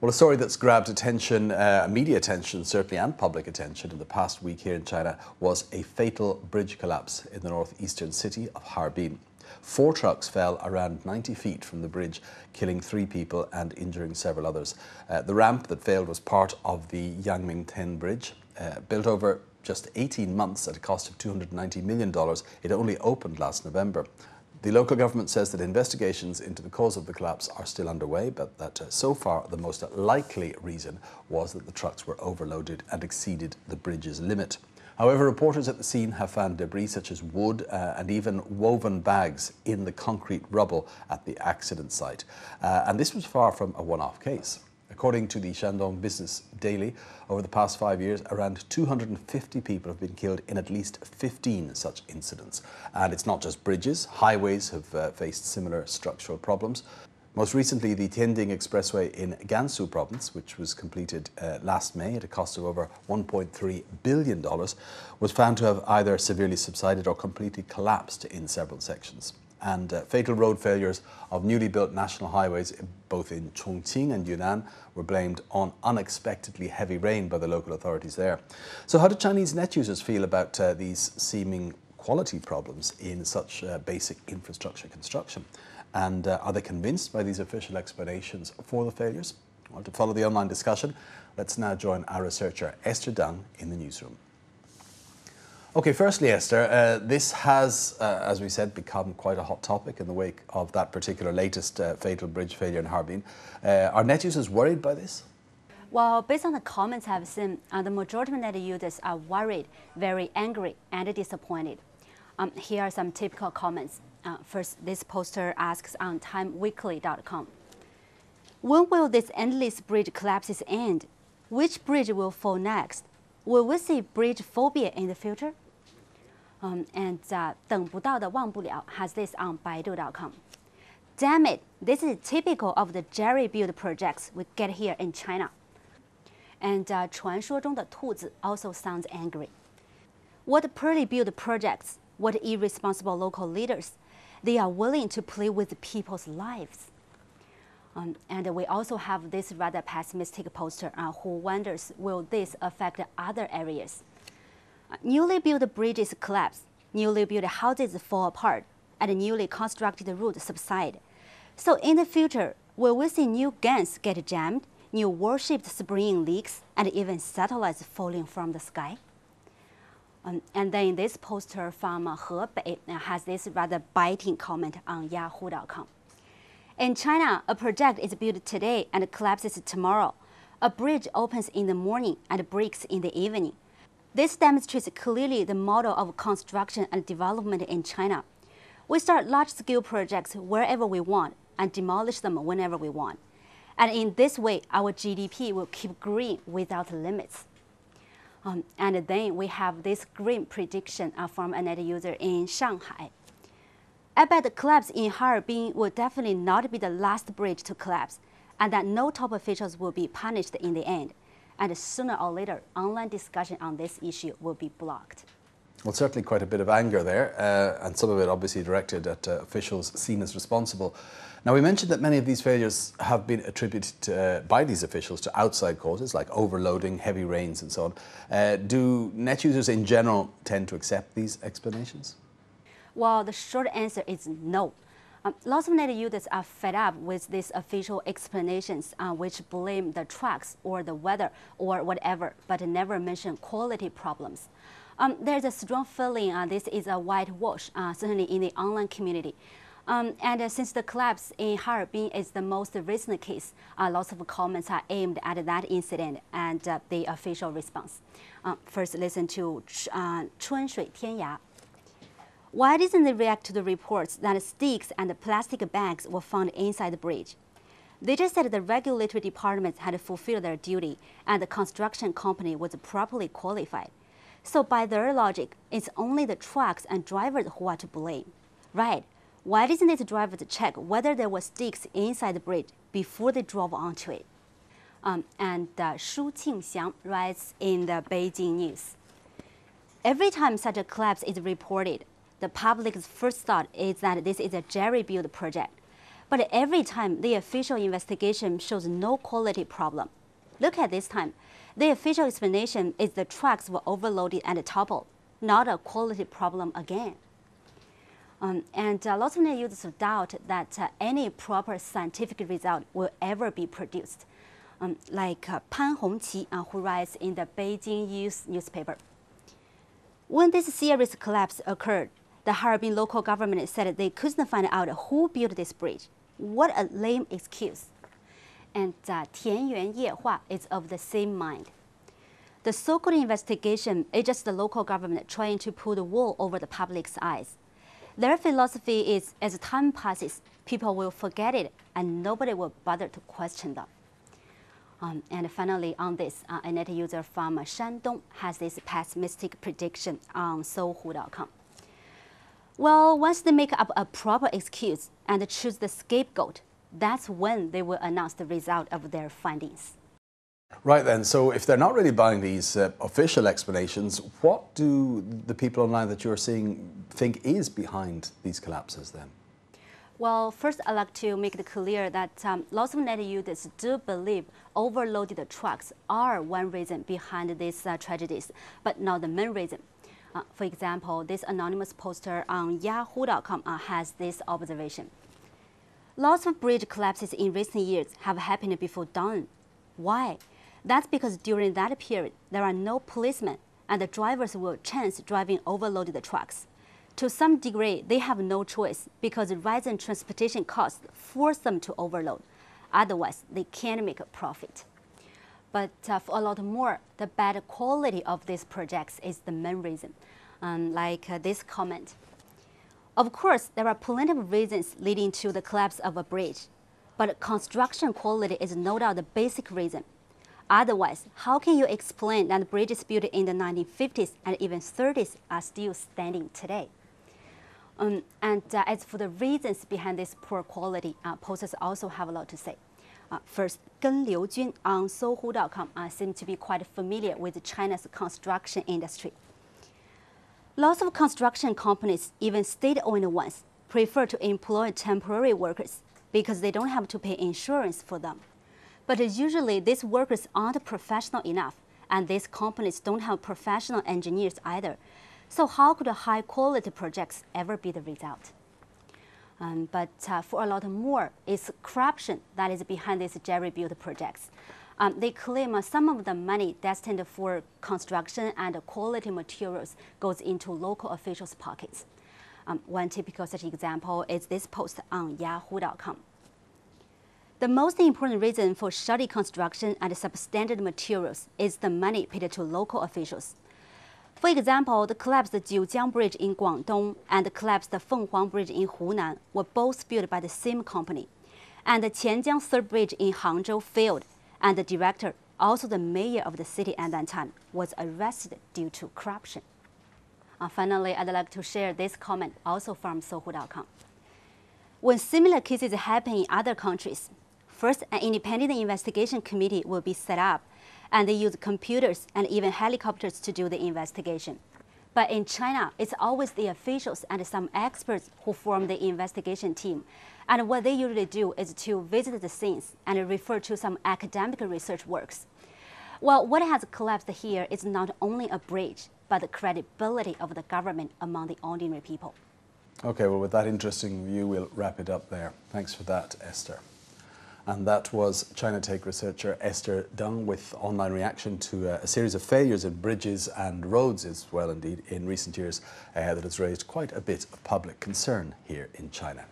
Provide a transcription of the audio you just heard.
Well, a story that's grabbed attention, media attention certainly, and public attention in the past week here in China was a fatal bridge collapse in the northeastern city of Harbin. 4 trucks fell around 90 feet from the bridge, killing 3 people and injuring several others. The ramp that failed was part of the Yangming 10 bridge, built over just 18 months at a cost of $290 million. It only opened last November. The local government says that investigations into the cause of the collapse are still underway, but that so far the most likely reason was that the trucks were overloaded and exceeded the bridge's limit. However, reporters at the scene have found debris such as wood and even woven bags in the concrete rubble at the accident site. And this was far from a one-off case. According to the Shandong Business Daily, over the past 5 years, around 250 people have been killed in at least 15 such incidents. And it's not just bridges, highways have faced similar structural problems. Most recently, the Tianding Expressway in Gansu province, which was completed last May at a cost of over $1.3 billion, was found to have either severely subsided or completely collapsed in several sections. And fatal road failures of newly built national highways, both in Chongqing and Yunnan, were blamed on unexpectedly heavy rain by the local authorities there. So how do Chinese net users feel about these seeming quality problems in such basic infrastructure construction? And are they convinced by these official explanations for the failures? Well, to follow the online discussion, let's now join our researcher Esther Dung in the newsroom. Okay, firstly, Esther, this has, as we said, become quite a hot topic in the wake of that particular latest fatal bridge failure in Harbin. Are net users worried by this? Well, based on the comments I've seen, the majority of net users are worried, very angry, and disappointed. Here are some typical comments. First, this poster asks on timeweekly.com. When will this endless bridge collapses end? Which bridge will fall next? Will we see bridge phobia in the future? 等不到的忘不了 has this on Baidu.com. Damn it, this is typical of the jerry-built projects we get here in China. And 传说中的兔子 also sounds angry. What poorly built projects, what irresponsible local leaders, they are willing to play with people's lives. And we also have this rather pessimistic poster who wonders, will this affect other areas? Newly built bridges collapse, newly built houses fall apart, and newly constructed roads subside. So in the future, will we see new guns get jammed, new warships springing leaks, and even satellites falling from the sky? And then this poster from Hebei has this rather biting comment on Yahoo.com. In China, a project is built today and collapses tomorrow. A bridge opens in the morning and breaks in the evening. This demonstrates clearly the model of construction and development in China. We start large-scale projects wherever we want and demolish them whenever we want. And in this way, our GDP will keep growing without limits. And then we have this grim prediction from a net user in Shanghai. I bet the collapse in Harbin will definitely not be the last bridge to collapse, and that no top officials will be punished in the end. And sooner or later, online discussion on this issue will be blocked. Well, certainly quite a bit of anger there, and some of it obviously directed at officials seen as responsible. Now, we mentioned that many of these failures have been attributed by these officials to outside causes like overloading, heavy rains and so on. Do net users in general tend to accept these explanations? Well, the short answer is no. Lots of net users are fed up with these official explanations which blame the trucks or the weather or whatever, but never mention quality problems. There's a strong feeling this is a whitewash, certainly in the online community. And since the collapse in Harbin is the most recent case, lots of comments are aimed at that incident and the official response. First, listen to 春水天涯. Why didn't they react to the reports that sticks and plastic bags were found inside the bridge? They just said the regulatory departments had fulfilled their duty and the construction company was properly qualified. So by their logic, it's only the trucks and drivers who are to blame. Right, why didn't these drivers check whether there were sticks inside the bridge before they drove onto it? And Shu Qingxiang writes in the Beijing News. Every time such a collapse is reported, the public's first thought is that this is a jerry-built project. But every time the official investigation shows no quality problem. Look at this time. The official explanation is the tracks were overloaded and toppled, not a quality problem again. Lots of users doubt that any proper scientific result will ever be produced, like Pan Hongqi, who writes in the Beijing Youth newspaper. When this serious collapse occurred, the Harbin local government said they couldn't find out who built this bridge. What a lame excuse. And Tian Yuan Yehua is of the same mind. The so-called investigation is just the local government trying to pull the wool over the public's eyes. Their philosophy is, as time passes, people will forget it and nobody will bother to question them. And finally, on this, a net user from Shandong has this pessimistic prediction on Sohu.com. Well, once they make up a proper excuse and choose the scapegoat, that's when they will announce the result of their findings. Right then, so if they're not really buying these official explanations, what do the people online that you're seeing think is behind these collapses then? Well, first I'd like to make it clear that lots of net users do believe overloaded trucks are one reason behind these tragedies, but not the main reason. For example, this anonymous poster on Yahoo.com has this observation. Lots of bridge collapses in recent years have happened before dawn. Why? That's because during that period, there are no policemen and the drivers will chance driving overloaded trucks. To some degree, they have no choice because rising transportation costs force them to overload. Otherwise, they can't make a profit. But for a lot more, the bad quality of these projects is the main reason, like this comment. Of course, there are plenty of reasons leading to the collapse of a bridge, but construction quality is no doubt the basic reason. Otherwise, how can you explain that bridges built in the 1950s and even 30s are still standing today? As for the reasons behind this poor quality, posters also have a lot to say. First, Gen Liujun on Sohu.com seems to be quite familiar with China's construction industry. Lots of construction companies, even state-owned ones, prefer to employ temporary workers because they don't have to pay insurance for them. But usually these workers aren't professional enough, and these companies don't have professional engineers either. So how could high-quality projects ever be the result? But for a lot more, it's corruption that is behind these jerry-built projects. They claim some of the money destined for construction and quality materials goes into local officials' pockets. One typical such example is this post on Yahoo.com. The most important reason for shoddy construction and substandard materials is the money paid to local officials. For example, the collapsed Jiujiang Bridge in Guangdong and the collapsed Fenghuang Bridge in Hunan were both built by the same company. And the Qianjiang Third Bridge in Hangzhou failed, and the director, also the mayor of the city at that time, was arrested due to corruption. Finally, I'd like to share this comment also from Sohu.com. When similar cases happen in other countries, first, an independent investigation committee will be set up, and they use computers and even helicopters to do the investigation. But in China, it's always the officials and some experts who form the investigation team. And what they usually do is to visit the scenes and refer to some academic research works. Well, what has collapsed here is not only a bridge, but the credibility of the government among the ordinary people. Okay, well, with that interesting view, we'll wrap it up there. Thanks for that, Esther. And that was China Take researcher Esther Deng with online reaction to a series of failures in bridges and roads as well, indeed, in recent years that has raised quite a bit of public concern here in China.